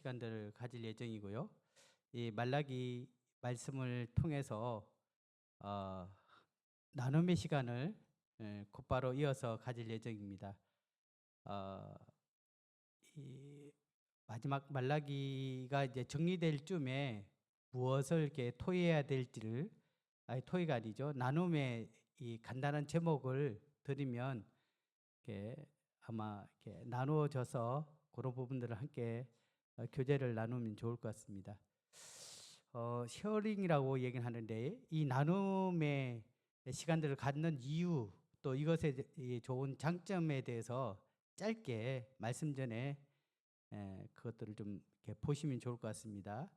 시간들을 가질 예정이고요. 이 말라기 말씀을 통해서 어, 나눔의 시간을 곧바로 이어서 가질 예정입니다. 어, 이 마지막 말라기가 이제 정리될 쯤에 무엇을 이렇게 토의해야 될지를 토의가 아니죠. 나눔의 이 간단한 제목을 드리면 이렇게 아마 이렇게 나누어져서 그런 부분들을 함께 교제를 나누면 좋을 것 같습니다. 쉐어링이라고 얘기를 하는데 이 나눔의 시간들을 갖는 이유 또 이것의 좋은 장점에 대해서 짧게 말씀 전에 그것들을 좀 이렇게 보시면 좋을 것 같습니다.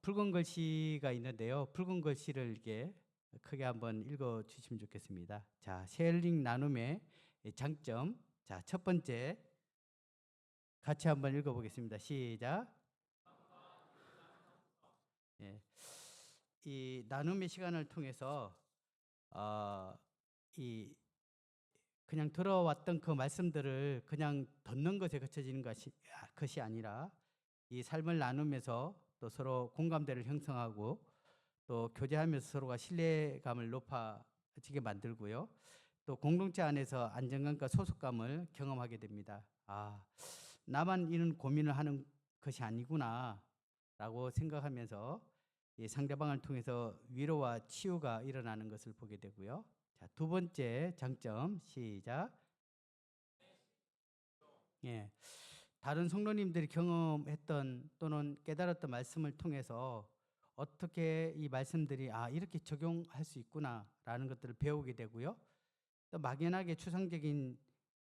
붉은 글씨가 있는데요. 붉은 글씨를 이렇게 크게 한번 읽어 주시면 좋겠습니다. 자, 쉐어링 나눔의 장점. 자, 첫 번째 같이 한번 읽어 보겠습니다. 시작. 예. 이 나눔의 시간을 통해서 이 그냥 들어왔던 그 말씀들을 그냥 듣는 것에 그쳐지는 것이 아니라 이 삶을 나누면서 또 서로 공감대를 형성하고 또 교제하면서 서로가 신뢰감을 높아지게 만들고요. 또 공동체 안에서 안정감과 소속감을 경험하게 됩니다. 나만 이런 고민을 하는 것이 아니구나 라고 생각하면서 이 상대방을 통해서 위로와 치유가 일어나는 것을 보게 되고요. 자, 두 번째 장점 시작. 예, 다른 성도님들이 경험했던 또는 깨달았던 말씀을 통해서 어떻게 이 말씀들이 이렇게 적용할 수 있구나라는 것들을 배우게 되고요. 또 막연하게 추상적인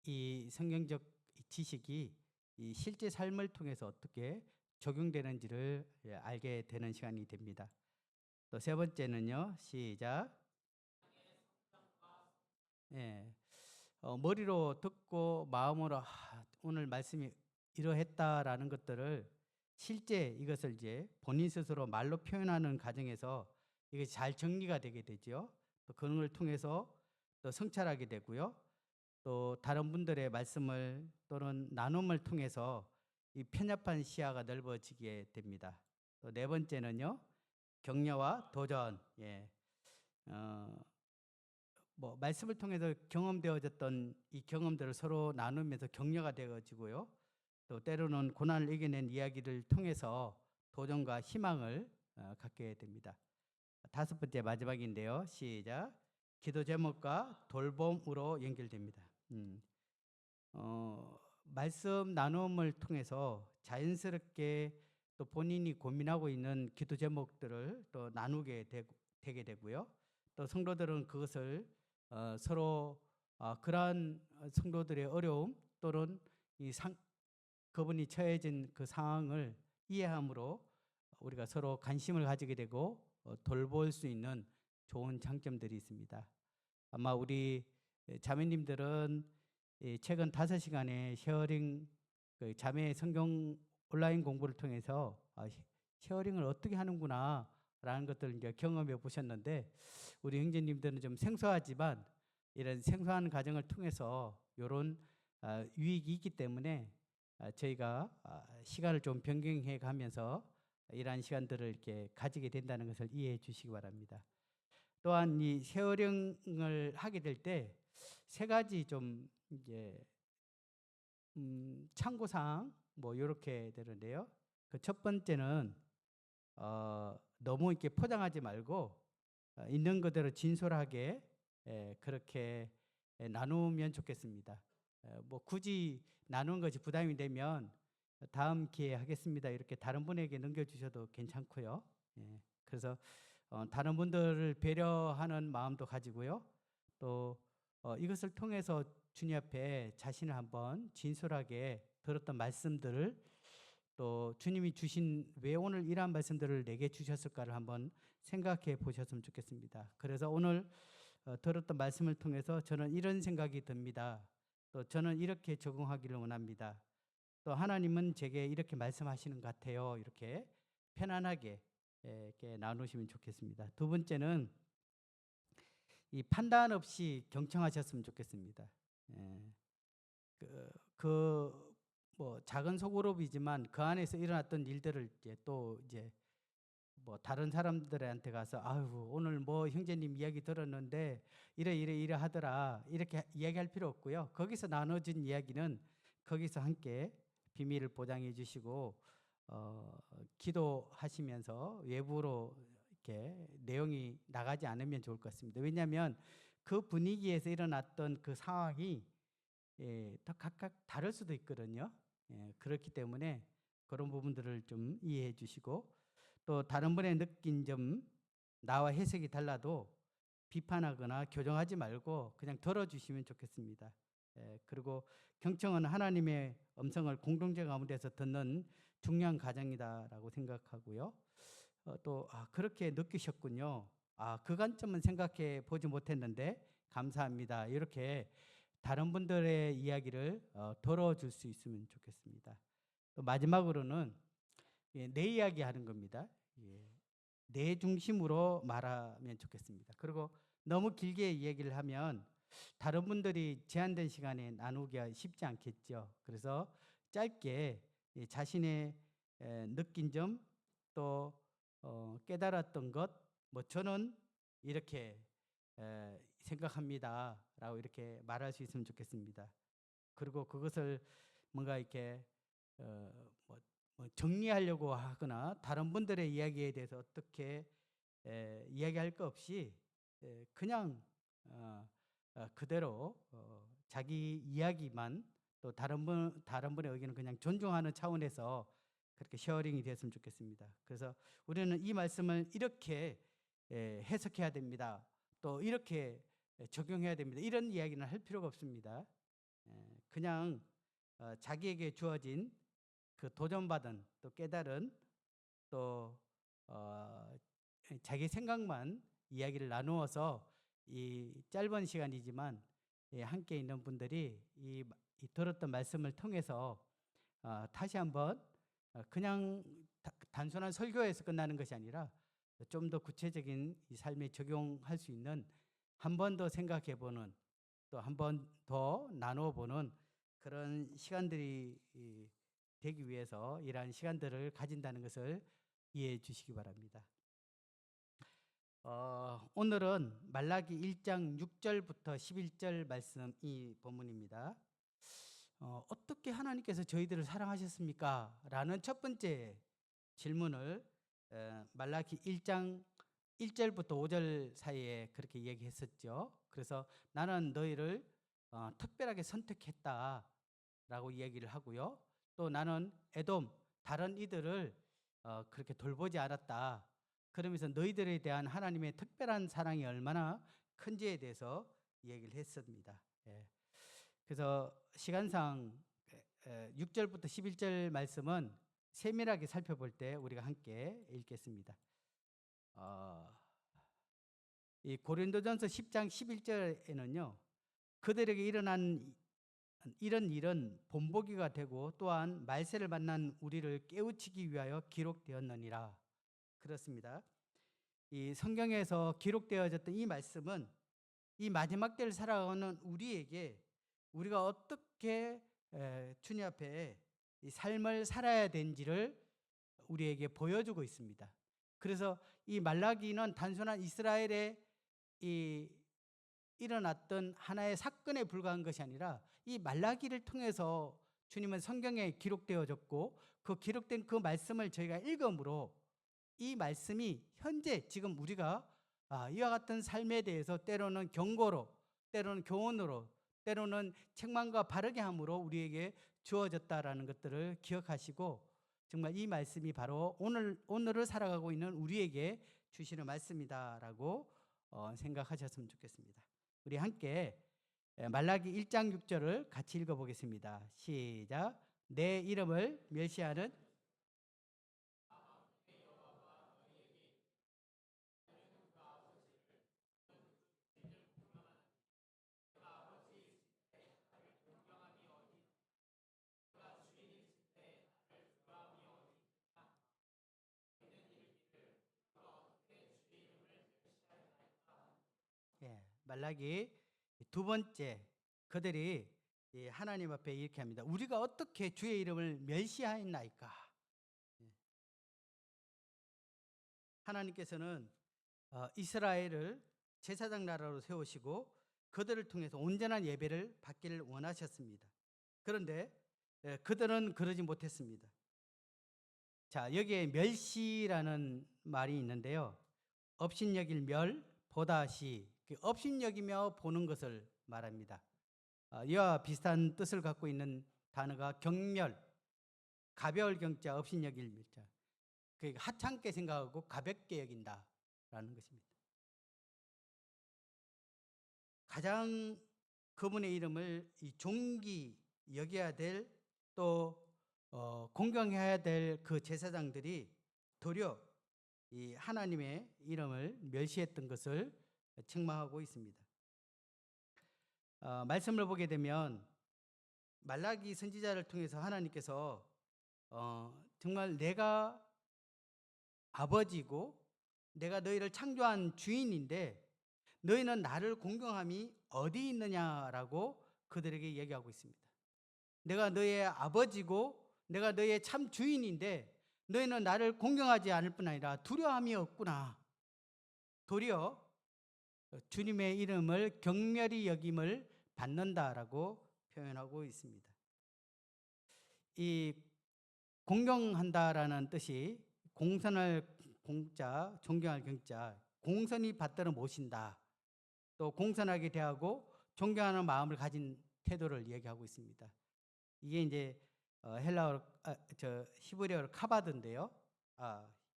이 성경적 지식이 이 실제 삶을 통해서 어떻게 적용되는지를 알게 되는 시간이 됩니다. 또 세 번째는요. 시작. 예. 머리로 듣고 마음으로 오늘 말씀이 이러했다라는 것들을 실제 이것을 이제 본인 스스로 말로 표현하는 과정에서 이게 잘 정리가 되게 되죠. 또 그런 걸 통해서 또 성찰하게 되고요. 또 다른 분들의 말씀을 또는 나눔을 통해서 이 편협한 시야가 넓어지게 됩니다. 또 네 번째는요. 격려와 도전. 예. 말씀을 통해서 경험되어졌던 이 경험들을 서로 나누면서 격려가 되어지고요. 또 때로는 고난을 이겨낸 이야기를 통해서 도전과 희망을 갖게 됩니다. 다섯 번째 마지막인데요. 시작. 기도 제목과 돌봄으로 연결됩니다. 말씀 나눔을 통해서 자연스럽게 또 본인이 고민하고 있는 기도 제목들을 또 나누게 되게 되고요. 또 성도들은 그것을 서로 그러한 성도들의 어려움 또는 그분이 처해진 그 상황을 이해함으로 우리가 서로 관심을 가지게 되고 돌볼 수 있는 좋은 장점들이 있습니다. 아마 우리 자매님들은 최근 5시간의 쉐어링 그 자매 성경 온라인 공부를 통해서 쉐어링을 어떻게 하는구나 라는 것들을 이제 경험해 보셨는데 우리 형제님들은 좀 생소하지만 이런 생소한 과정을 통해서 이런 유익이 있기 때문에 저희가 시간을 좀 변경해 가면서 이러한 시간들을 이렇게 가지게 된다는 것을 이해해 주시기 바랍니다. 또한 이 쉐어링을 하게 될 때 세 가지 좀 이제 참고사항 이렇게 되는데요. 그 첫 번째는 너무 이렇게 포장하지 말고 있는 그대로 진솔하게 그렇게 나누면 좋겠습니다. 굳이 나누는 것이 부담이 되면 다음 기회에 하겠습니다. 이렇게 다른 분에게 넘겨주셔도 괜찮고요. 그래서 다른 분들을 배려하는 마음도 가지고요. 또 이것을 통해서 주님 앞에 자신을 한번 진솔하게 들었던 말씀들을 또 주님이 주신 왜 오늘 이러한 말씀들을 내게 주셨을까를 한번 생각해 보셨으면 좋겠습니다. 그래서 오늘 들었던 말씀을 통해서 저는 이런 생각이 듭니다. 또 저는 이렇게 적응하기를 원합니다. 또 하나님은 제게 이렇게 말씀하시는 것 같아요. 이렇게 편안하게 이렇게 나누시면 좋겠습니다. 두 번째는 이 판단 없이 경청하셨으면 좋겠습니다. 뭐 작은 소그룹이지만 그 안에서 일어났던 일들을 이제 뭐 다른 사람들한테 가서 아유 오늘 뭐 형제님 이야기 들었는데 이래 하더라 이렇게 이야기할 필요 없고요. 거기서 나눠진 이야기는 거기서 함께 비밀을 보장해 주시고 기도하시면서 외부로 이렇게 내용이 나가지 않으면 좋을 것 같습니다. 왜냐하면 그 분위기에서 일어났던 그 상황이 더 각각 다를 수도 있거든요. 그렇기 때문에 그런 부분들을 좀 이해해 주시고 또 다른 분의 느낀 점 나와 해석이 달라도 비판하거나 교정하지 말고 그냥 들어주시면 좋겠습니다. 그리고 경청은 하나님의 음성을 공동체 가운데서 듣는 중요한 과정이다라고 생각하고요. 또 그렇게 느끼셨군요. 그 관점은 생각해 보지 못했는데 감사합니다. 이렇게 다른 분들의 이야기를 들어줄 수 있으면 좋겠습니다. 또 마지막으로는 내 이야기 하는 겁니다. 내 중심으로 말하면 좋겠습니다. 그리고 너무 길게 얘기를 하면 다른 분들이 제한된 시간에 나누기가 쉽지 않겠죠. 그래서 짧게 자신의 느낀 점 또 깨달았던 것, 뭐 저는 이렇게 생각합니다라고 이렇게 말할 수 있으면 좋겠습니다. 그리고 그것을 뭔가 이렇게 뭐 정리하려고 하거나 다른 분들의 이야기에 대해서 어떻게 이야기할 거 없이 그냥 그대로 자기 이야기만 또 다른 분의 의견은 그냥 존중하는 차원에서 그렇게 쉐어링이 됐으면 좋겠습니다. 그래서 우리는 이 말씀을 이렇게 해석해야 됩니다. 또 이렇게 적용해야 됩니다. 이런 이야기는 할 필요가 없습니다. 그냥 자기에게 주어진 그 도전받은 또 깨달은 또 자기 생각만 이야기를 나누어서 이 짧은 시간이지만 함께 있는 분들이 이 들었던 말씀을 통해서 다시 한번 그냥 단순한 설교에서 끝나는 것이 아니라 좀 더 구체적인 이 삶에 적용할 수 있는 한 번 더 생각해보는 또 한 번 더 나눠보는 그런 시간들이 되기 위해서 이러한 시간들을 가진다는 것을 이해해 주시기 바랍니다. 오늘은 말라기 1장 6절부터 11절 말씀이 본문입니다. 어떻게 하나님께서 저희들을 사랑하셨습니까? 라는 첫 번째 질문을 말라기 1장 1절부터 5절 사이에 그렇게 얘기했었죠. 그래서 나는 너희를 특별하게 선택했다라고 얘기를 하고요. 또 나는 에돔 다른 이들을 그렇게 돌보지 않았다. 그러면서 너희들에 대한 하나님의 특별한 사랑이 얼마나 큰지에 대해서 얘기를 했습니다. 그래서 시간상 6절부터 11절 말씀은 세밀하게 살펴볼 때 우리가 함께 읽겠습니다. 이 고린도전서 10장 11절에는요. 그들에게 일어난 이런 일은 본보기가 되고 또한 말세를 만난 우리를 깨우치기 위하여 기록되었느니라. 그렇습니다. 이 성경에서 기록되어졌던 이 말씀은 이 마지막 때를 살아가는 우리에게 우리가 어떻게 주님 앞에 이 삶을 살아야 되는지를 우리에게 보여주고 있습니다. 그래서 이 말라기는 단순한 이스라엘의 이 일어났던 하나의 사건에 불과한 것이 아니라 이 말라기를 통해서 주님은 성경에 기록되어졌고 그 기록된 그 말씀을 저희가 읽음으로 이 말씀이 현재 지금 우리가 이와 같은 삶에 대해서 때로는 경고로 때로는 교훈으로 때로는 책망과 바르게 함으로 우리에게 주어졌다라는 것들을 기억하시고 정말 이 말씀이 바로 오늘을 살아가고 있는 우리에게 주시는 말씀이다라고 생각하셨으면 좋겠습니다. 우리 함께 말라기 1장 6절을 같이 읽어보겠습니다. 시작. 내 이름을 멸시하는 말라기 두 번째 그들이 하나님 앞에 이렇게 합니다. 우리가 어떻게 주의 이름을 멸시하였나이까. 하나님께서는 이스라엘을 제사장 나라로 세우시고 그들을 통해서 온전한 예배를 받기를 원하셨습니다. 그런데 그들은 그러지 못했습니다. 자, 여기에 멸시라는 말이 있는데요. 업신여길 멸, 보다시, 업신여기며 보는 것을 말합니다. 이와 비슷한 뜻을 갖고 있는 단어가 경멸, 가벼울 경자, 업신여길 멸자. 하찮게 생각하고 가볍게 여긴다라는 것입니다. 가장 그분의 이름을 존귀 여겨야 될, 또 공경해야 될 그 제사장들이 도리어 이 하나님의 이름을 멸시했던 것을 책망하고 있습니다. 말씀을 보게 되면 말라기 선지자를 통해서 하나님께서 정말 내가 아버지고 내가 너희를 창조한 주인인데 너희는 나를 공경함이 어디 있느냐라고 그들에게 얘기하고 있습니다. 내가 너희의 아버지고 내가 너희의 참 주인인데 너희는 나를 공경하지 않을 뿐 아니라 두려움이 없구나. 도리어 주님의 이름을 경멸히 여김을 받는다라고 표현하고 있습니다. 이 공경한다라는 뜻이 공선할 공자, 존경할 경자, 공선이 받들어 모신다. 또 공선하게 대하고 존경하는 마음을 가진 태도를 얘기하고 있습니다. 이게 이제 헬라어, 히브리어로 카바드인데요.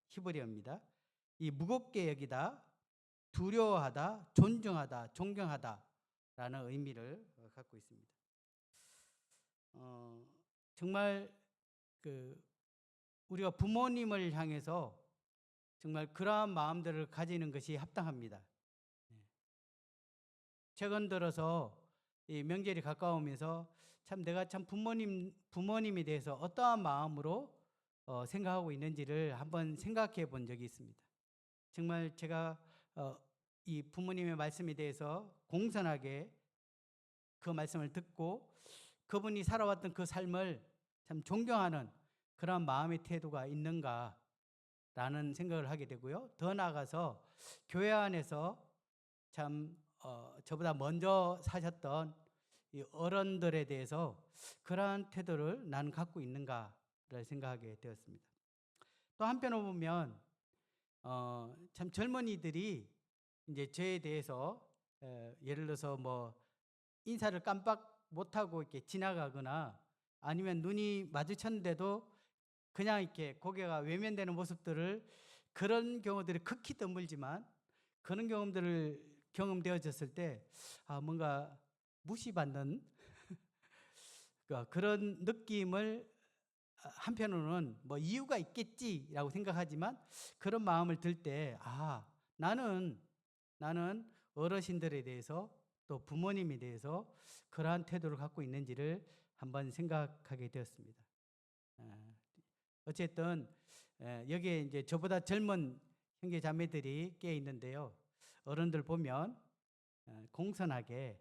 히브리어입니다. 이 무겁게 여기다, 두려워하다, 존중하다, 존경하다라는 의미를 갖고 있습니다. 정말 우리가 부모님을 향해서 정말 그러한 마음들을 가지는 것이 합당합니다. 최근 들어서 이 명절이 가까우면서 참 내가 참 부모님에 대해서 어떠한 마음으로 생각하고 있는지를 한번 생각해 본 적이 있습니다. 정말 제가 이 부모님의 말씀에 대해서 공손하게 그 말씀을 듣고 그분이 살아왔던 그 삶을 참 존경하는 그런 마음의 태도가 있는가라는 생각을 하게 되고요. 더 나아가서 교회 안에서 참 저보다 먼저 사셨던 이 어른들에 대해서 그러한 태도를 난 갖고 있는가를 생각하게 되었습니다. 또 한편으로 보면 참 젊은이들이 이제 저에 대해서 예를 들어서 뭐 인사를 깜빡 못하고 이렇게 지나가거나 아니면 눈이 마주쳤는데도 그냥 이렇게 고개가 외면되는 모습들을, 그런 경우들이 극히 드물지만 그런 경험들을 경험되어졌을 때 뭔가 무시받는 그런 느낌을 한편으로는 뭐 이유가 있겠지라고 생각하지만 그런 마음을 들 때 나는 어르신들에 대해서 또 부모님에 대해서 그러한 태도를 갖고 있는지를 한번 생각하게 되었습니다. 어쨌든 여기에 이제 저보다 젊은 형제 자매들이 꽤 있는데요. 어른들 보면 공손하게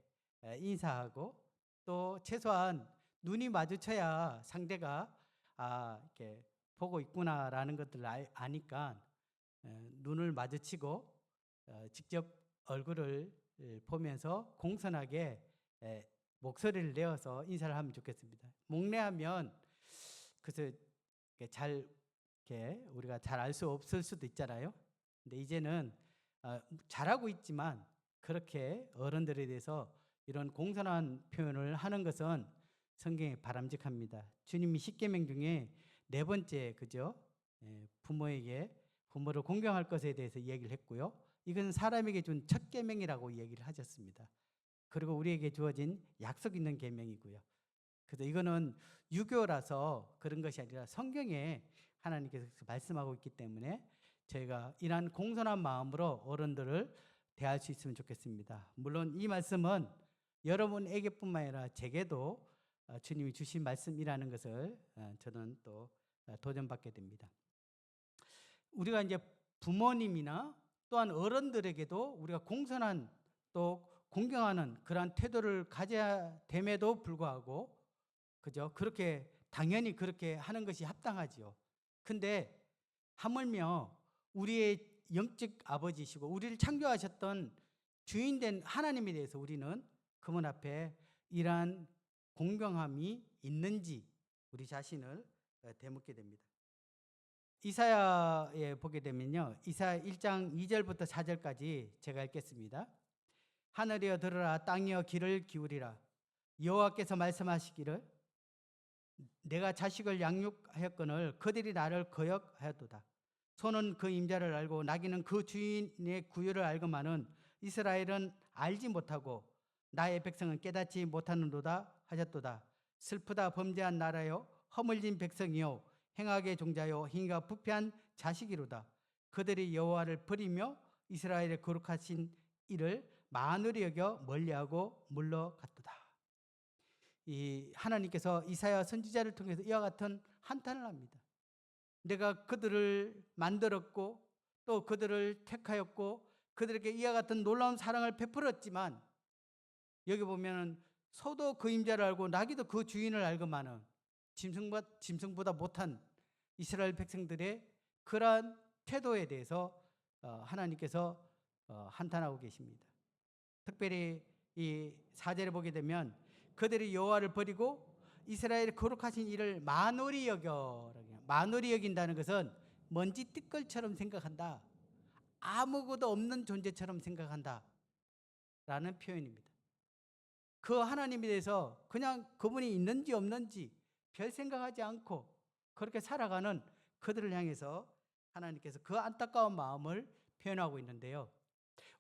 인사하고 또 최소한 눈이 마주쳐야 상대가 이렇게 보고 있구나라는 것들을 아니까 눈을 마주치고 직접 얼굴을 보면서 공손하게 목소리를 내어서 인사를 하면 좋겠습니다. 목례하면 그래서 우리가 잘 알 수 없을 수도 있잖아요. 근데 이제는 잘하고 있지만 그렇게 어른들에 대해서 이런 공손한 표현을 하는 것은 성경에 바람직합니다. 주님이 십계명 중에 4번째 그죠? 부모를 공경할 것에 대해서 얘기를 했고요. 이건 사람에게 준 첫 계명이라고 얘기를 하셨습니다. 그리고 우리에게 주어진 약속 있는 계명이고요. 그래서 이거는 유교라서 그런 것이 아니라 성경에 하나님께서 말씀하고 있기 때문에 저희가 이러한 공손한 마음으로 어른들을 대할 수 있으면 좋겠습니다. 물론 이 말씀은 여러분에게뿐만 아니라 제게도 주님이 주신 말씀이라는 것을 저는 또 도전받게 됩니다. 우리가 이제 부모님이나 또한 어른들에게도 우리가 공손한 또 공경하는 그러한 태도를 가져야 됨에도 불구하고, 그죠? 그렇게 당연히 그렇게 하는 것이 합당하지요. 근데 하물며 우리의 영적 아버지시고 우리를 창조하셨던 주인된 하나님에 대해서 우리는 그분 앞에 이러한 공경함이 있는지 우리 자신을 되묻게 됩니다. 이사야에 보게 되면요, 이사야 1장 2절부터 4절까지 제가 읽겠습니다. 하늘이여 들으라, 땅이여 귀를 기울이라. 여호와께서 말씀하시기를 내가 자식을 양육하였거늘 그들이 나를 거역하였도다. 소는 그 임자를 알고 나귀는 그 주인의 구유를 알고만은 이스라엘은 알지 못하고 나의 백성은 깨닫지 못하는도다 하셨도다. 슬프다 범죄한 나라요 허물진 백성이요 행악의 종자요 행위가 부패한 자식이로다. 그들이 여호와를 버리며 이스라엘의 거룩하신 이를 만으로 여겨 멀리하고 물러갔도다. 이 하나님께서 이사야 선지자를 통해서 이와 같은 한탄을 합니다. 내가 그들을 만들었고 또 그들을 택하였고 그들에게 이와 같은 놀라운 사랑을 베풀었지만, 여기 보면은 소도 그 임자를 알고 나귀도 그 주인을 알고만은 짐승보다 못한 이스라엘 백성들의 그러한 태도에 대해서 하나님께서 한탄하고 계십니다. 특별히 이 4절에 보게 되면 그들이 여호와를 버리고 이스라엘의 거룩하신 이를 만홀히 여겨. 만홀히 여긴다는 것은 먼지 띠끌처럼 생각한다, 아무것도 없는 존재처럼 생각한다 라는 표현입니다. 그 하나님에 대해서 그냥 그분이 있는지 없는지 별 생각하지 않고 그렇게 살아가는 그들을 향해서 하나님께서 그 안타까운 마음을 표현하고 있는데요,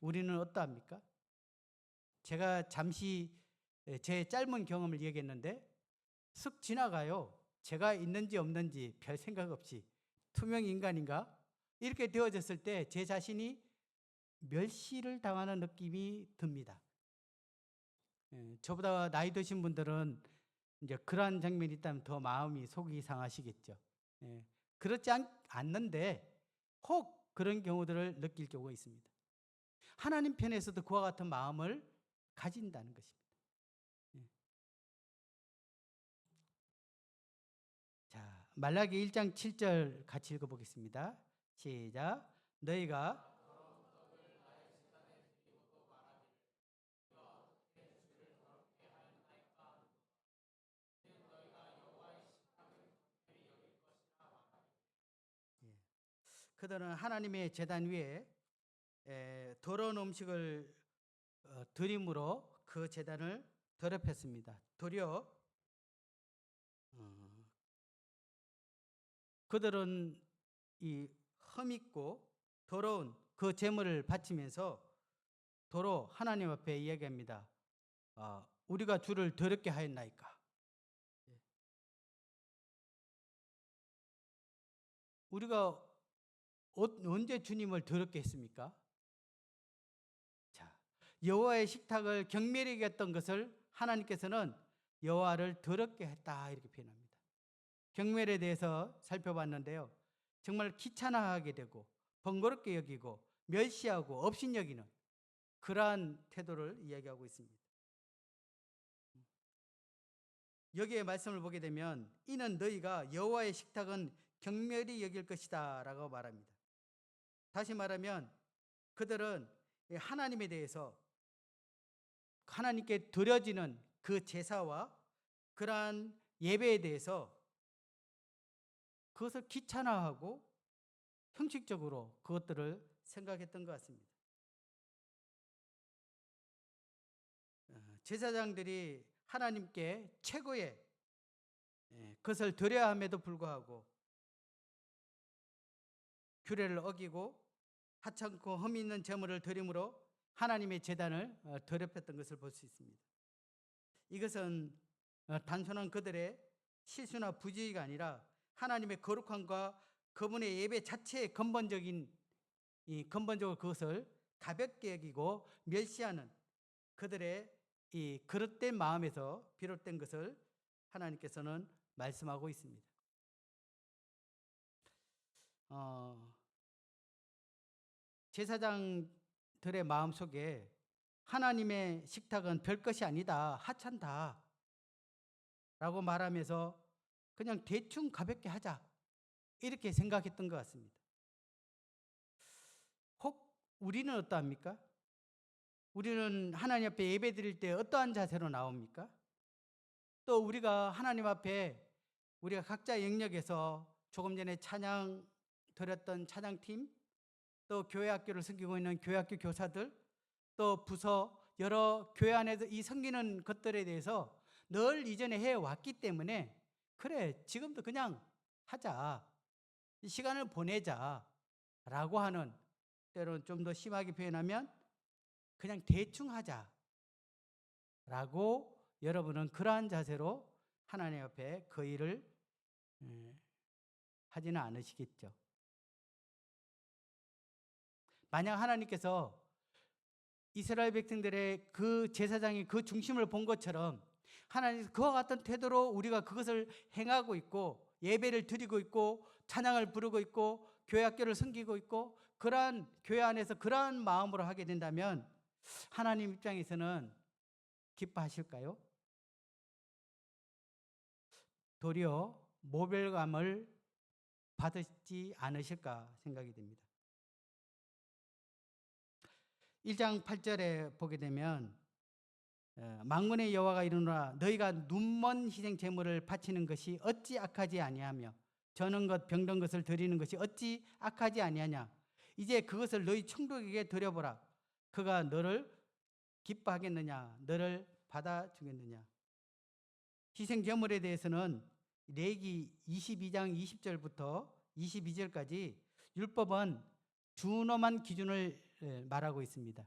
우리는 어떠합니까? 제가 잠시 제 짧은 경험을 얘기했는데 쓱 지나가요. 제가 있는지 없는지 별 생각 없이 투명 인간인가? 이렇게 되어졌을 때 제 자신이 멸시를 당하는 느낌이 듭니다. 저보다 나이 드신 분들은 이제 그러한 장면이 있다면 더 마음이 속이 상하시겠죠. 그렇지 않는데 혹 그런 경우들을 느낄 경우가 있습니다. 하나님 편에서도 그와 같은 마음을 가진다는 것입니다. 자, 말라기 1장 7절 같이 읽어보겠습니다. 시작. 너희가 그들은 하나님의 제단 위에 더러운 음식을 드림으로 그 제단을 더럽혔습니다. 도리어 그들은 이 흠있고 더러운 그 제물을 바치면서 도로 하나님 앞에 이야기합니다. 우리가 주를 더럽게 하였나이까. 우리가 언제 주님을 더럽게 했습니까? 자, 여호와의 식탁을 경멸히 여겼던 것을 하나님께서는 여호와를 더럽게 했다 이렇게 표현합니다. 경멸에 대해서 살펴봤는데요, 정말 귀찮아하게 되고 번거롭게 여기고 멸시하고 업신여기는 그러한 태도를 이야기하고 있습니다. 여기에 말씀을 보게 되면 이는 너희가 여호와의 식탁은 경멸히 여길 것이다 라고 말합니다. 다시 말하면 그들은 하나님에 대해서 하나님께 드려지는 그 제사와 그러한 예배에 대해서 그것을 귀찮아하고 형식적으로 그것들을 생각했던 것 같습니다. 제사장들이 하나님께 최고의 그것을 드려야 함에도 불구하고 규례를 어기고 하찮고 흠 있는 제물을 드림으로 하나님의 제단을 더럽혔던 것을 볼 수 있습니다. 이것은 단순한 그들의 실수나 부주의가 아니라 하나님의 거룩함과 그분의 예배 자체의 근본적으로 그것을 가볍게 여기고 멸시하는 그들의 이 그릇된 마음에서 비롯된 것을 하나님께서는 말씀하고 있습니다. 제사장들의 마음 속에 하나님의 식탁은 별것이 아니다, 하찮다 라고 말하면서 그냥 대충 가볍게 하자, 이렇게 생각했던 것 같습니다. 혹 우리는 어떠합니까? 우리는 하나님 앞에 예배 드릴 때 어떠한 자세로 나옵니까? 또 우리가 하나님 앞에 우리가 각자 영역에서 조금 전에 찬양 드렸던 찬양팀, 또 교회 학교를 섬기고 있는 교회 학교 교사들, 또 부서, 여러 교회 안에서 이 섬기는 것들에 대해서 늘 이전에 해왔기 때문에 그래, 지금도 그냥 하자, 이 시간을 보내자 라고 하는, 때로는 좀 더 심하게 표현하면 그냥 대충 하자 라고, 여러분은 그러한 자세로 하나님 앞에 그 일을 하지는 않으시겠죠. 만약 하나님께서 이스라엘 백성들의 그 제사장이 그 중심을 본 것처럼 하나님께서 그와 같은 태도로 우리가 그것을 행하고 있고 예배를 드리고 있고 찬양을 부르고 있고 교회 학교를 섬기고 있고 그러한 교회 안에서 그러한 마음으로 하게 된다면 하나님 입장에서는 기뻐하실까요? 도리어 모멸감을 받지 않으실까 생각이 됩니다. 1장 8절에 보게 되면 만군의 여호와가 이르노라 너희가 눈먼 희생 제물을 바치는 것이 어찌 악하지 아니하며 저는 것 병든 것을 드리는 것이 어찌 악하지 아니하냐. 이제 그것을 너희 충독에게 드려보라. 그가 너를 기뻐하겠느냐, 너를 받아주겠느냐. 희생 제물에 대해서는 레위기 22장 20절부터 22절까지 율법은 준엄한 기준을 말하고 있습니다.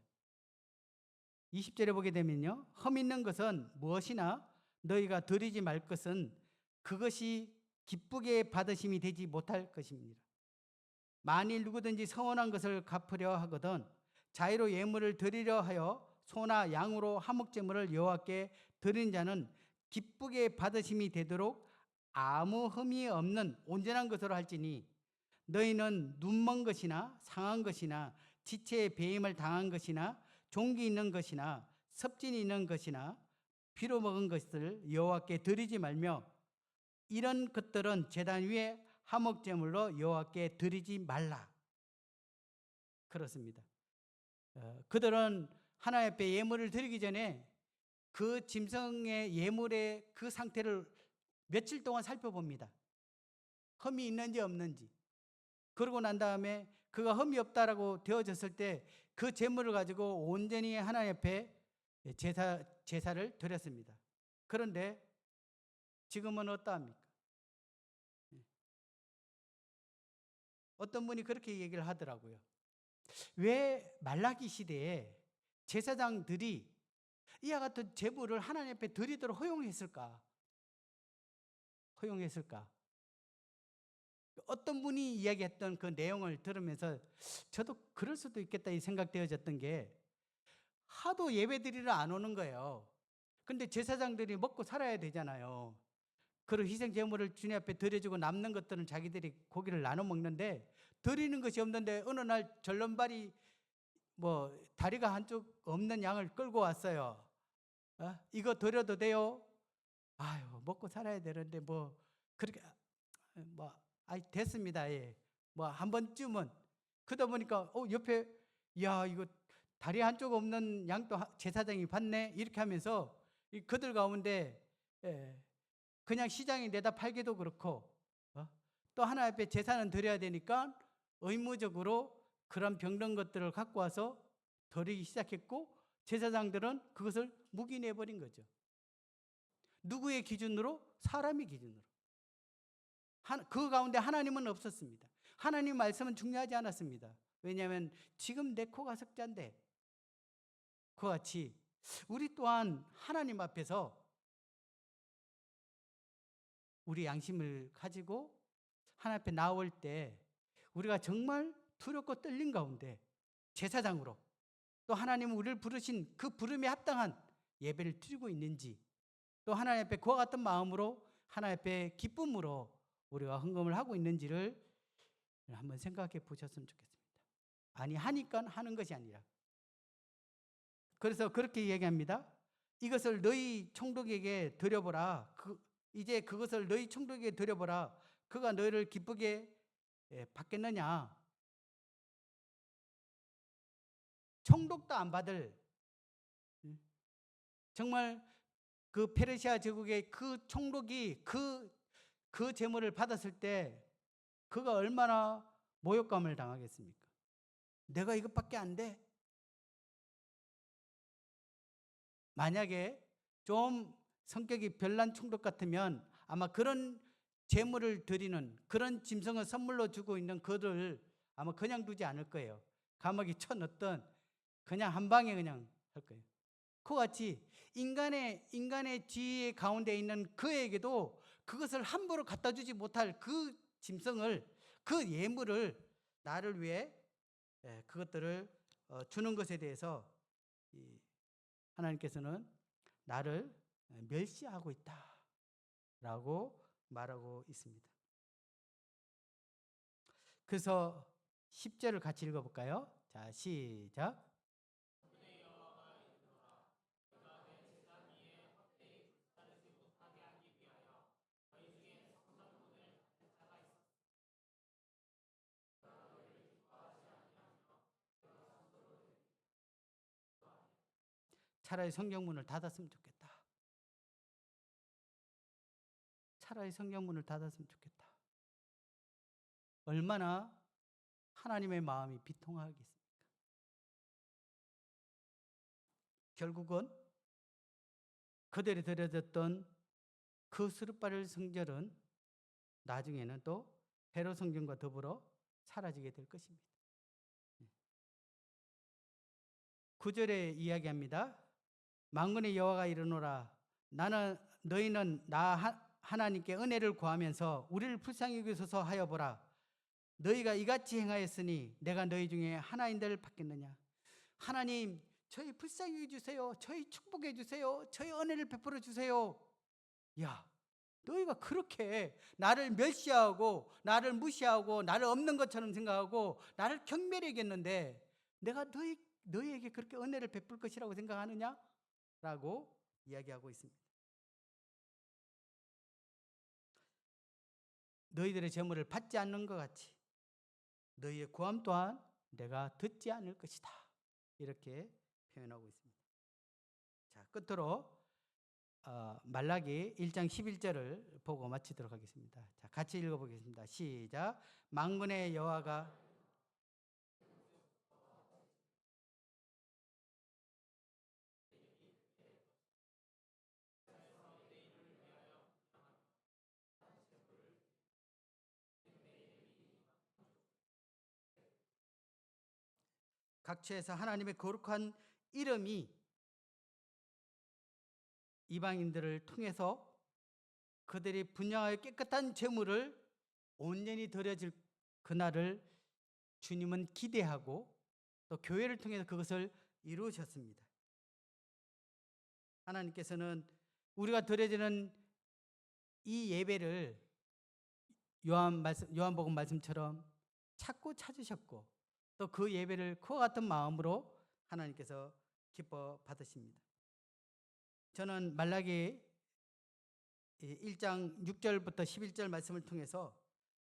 20절에 보게 되면요, 흠 있는 것은 무엇이나 너희가 드리지 말 것은 그것이 기쁘게 받으심이 되지 못할 것입니다. 만일 누구든지 서원한 것을 갚으려 하거든 자의로 예물을 드리려 하여 소나 양으로 화목제물을 여호와께 드린 자는 기쁘게 받으심이 되도록 아무 흠이 없는 온전한 것으로 할지니 너희는 눈먼 것이나 상한 것이나 지체에 배임을 당한 것이나 종기 있는 것이나 섭진이 있는 것이나 피로 먹은 것을 여호와께 드리지 말며 이런 것들은 제단 위에 화목제물로 여호와께 드리지 말라. 그렇습니다. 그들은 하나님 앞에 예물을 드리기 전에 그 짐승의 예물의 그 상태를 며칠 동안 살펴봅니다. 흠이 있는지 없는지. 그러고 난 다음에 그가 흠이 없다라고 되어졌을 때 그 제물을 가지고 온전히 하나님 앞에 제사를 드렸습니다. 그런데 지금은 어떠합니까? 어떤 분이 그렇게 얘기를 하더라고요. 왜 말라기 시대에 제사장들이 이와 같은 제물을 하나님 앞에 드리도록 허용했을까? 어떤 분이 이야기했던 그 내용을 들으면서 저도 그럴 수도 있겠다 이 생각되어졌던 게, 하도 예배 드리러 안 오는 거예요. 근데 제사장들이 먹고 살아야 되잖아요. 그리고 희생 제물을 주님 앞에 드려주고 남는 것들은 자기들이 고기를 나눠 먹는데 드리는 것이 없는데 어느 날 절름발이 다리가 한쪽 없는 양을 끌고 왔어요. 이거 드려도 돼요? 아유, 먹고 살아야 되는데 그렇게 됐습니다. 예. 한 번쯤은. 그러다 보니까 옆에 이거 다리 한쪽 없는 양도 제사장이 받네 이렇게 하면서 그들 가운데 그냥 시장에 내다 팔기도 그렇고 또 하나님 앞에 제사는 드려야 되니까 의무적으로 그런 병든 것들을 갖고 와서 드리기 시작했고 제사장들은 그것을 묵인해버린 거죠. 누구의 기준으로? 사람의 기준으로. 그 가운데 하나님은 없었습니다. 하나님 말씀은 중요하지 않았습니다. 왜냐하면 지금 내 코가 석자인데, 그와 같이 우리 또한 하나님 앞에서 우리 양심을 가지고 하나님 앞에 나올 때 우리가 정말 두렵고 떨린 가운데 제사장으로 또 하나님은 우리를 부르신 그 부름에 합당한 예배를 드리고 있는지, 또 하나님 앞에 그와 같은 마음으로 하나님 앞에 기쁨으로 우리가 헌금을 하고 있는지를 한번 생각해 보셨으면 좋겠습니다. 아니 하니까 하는 것이 아니라 그래서 그렇게 얘기합니다. 이것을 너희 총독에게 드려보라. 이제 그것을 너희 총독에게 드려보라. 그가 너희를 기쁘게 받겠느냐. 총독도 안 받을, 정말 그 페르시아 제국의 그 총독이 그 재물을 받았을 때 그가 얼마나 모욕감을 당하겠습니까? 내가 이것밖에 안 돼? 만약에 좀 성격이 별난 총독 같으면 아마 그런 재물을 드리는, 그런 짐승을 선물로 주고 있는 그들을 아마 그냥 두지 않을 거예요. 감옥에 쳐넣던 그냥 한 방에 그냥 할 거예요. 그와 같이 인간의 지혜 가운데 있는 그에게도 그것을 함부로 갖다 주지 못할 그 짐승을, 그 예물을 나를 위해 그것들을 주는 것에 대해서 하나님께서는 나를 멸시하고 있다라고 말하고 있습니다. 그래서 10절을 같이 읽어볼까요? 자, 시작. 차라리 성경문을 닫았으면 좋겠다. 차라리 성경문을 닫았으면 좋겠다. 얼마나 하나님의 마음이 비통하겠습니까? 결국은 그들이 드려졌던 그 스룹바벨 성전은 나중에는 또 베로 성전과 더불어 사라지게 될 것입니다. 9절에 이야기합니다. 만군의 여호와가 이르노라. 너희는 나 하나님께 은혜를 구하면서 우리를 불쌍히 여기소서 하여 보라. 너희가 이같이 행하였으니 내가 너희 중에 하나인들 받겠느냐. 하나님, 저희 불쌍히 여기주세요. 저희 축복해 주세요. 저희 은혜를 베풀어 주세요. 야, 너희가 그렇게 나를 멸시하고 나를 무시하고 나를 없는 것처럼 생각하고 나를 경멸히 여겼는데 내가 너희에게 그렇게 은혜를 베풀 것이라고 생각하느냐? 라고 이야기하고 있습니다. 너희들의 재물을 받지 않는 것 같이 너희의 구함 또한 내가 듣지 않을 것이다. 이렇게 표현하고 있습니다. 자, 끝으로 말라기 1장 11절을 보고 마치도록 하겠습니다. 자, 같이 읽어보겠습니다. 시작. 만군의 여호와가 각처에서 하나님의 거룩한 이름이 이방인들을 통해서 그들이 분양하여 깨끗한 재물을 온전히 드려질 그날을 주님은 기대하고 또 교회를 통해서 그것을 이루셨습니다. 하나님께서는 우리가 드려지는 이 예배를 요한복음 말씀처럼 찾고 찾으셨고 또 그 예배를 그와 같은 마음으로 하나님께서 기뻐 받으십니다. 저는 말라기 1장 6절부터 11절 말씀을 통해서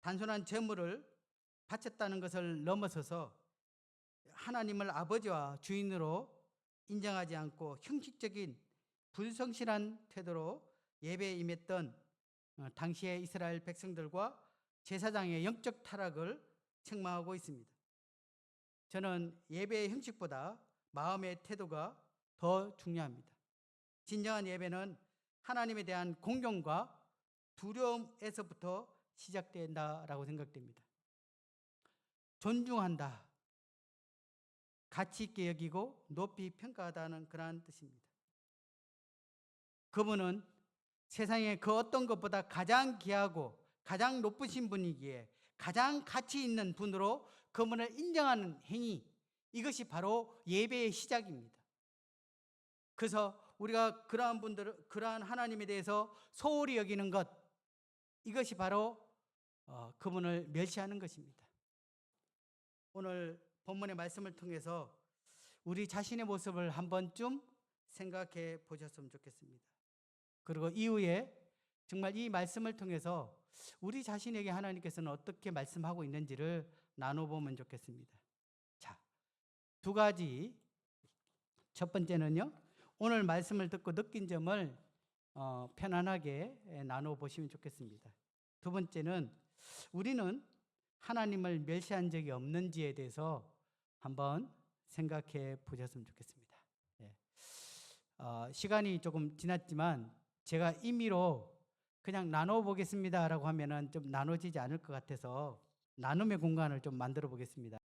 단순한 제물을 바쳤다는 것을 넘어서서 하나님을 아버지와 주인으로 인정하지 않고 형식적인 불성실한 태도로 예배에 임했던 당시의 이스라엘 백성들과 제사장의 영적 타락을 책망하고 있습니다. 저는 예배의 형식보다 마음의 태도가 더 중요합니다. 진정한 예배는 하나님에 대한 공경과 두려움에서부터 시작된다라고 생각됩니다. 존중한다, 가치 있게 여기고 높이 평가하다는 그러한 뜻입니다. 그분은 세상에 그 어떤 것보다 가장 귀하고 가장 높으신 분이기에 가장 가치 있는 분으로 그분을 인정하는 행위, 이것이 바로 예배의 시작입니다. 그래서 우리가 그러한 하나님에 대해서 소홀히 여기는 것, 이것이 바로 그분을 멸시하는 것입니다. 오늘 본문의 말씀을 통해서 우리 자신의 모습을 한 번쯤 생각해 보셨으면 좋겠습니다. 그리고 이후에 정말 이 말씀을 통해서 우리 자신에게 하나님께서는 어떻게 말씀하고 있는지를 나눠보면 좋겠습니다. 자, 두 가지. 첫 번째는요, 오늘 말씀을 듣고 느낀 점을 편안하게 나눠보시면 좋겠습니다. 두 번째는 우리는 하나님을 멸시한 적이 없는지에 대해서 한번 생각해 보셨으면 좋겠습니다. 예. 시간이 조금 지났지만 제가 임의로 그냥 나눠보겠습니다라고 하면은 좀 나눠지지 않을 것 같아서 나눔의 공간을 좀 만들어 보겠습니다.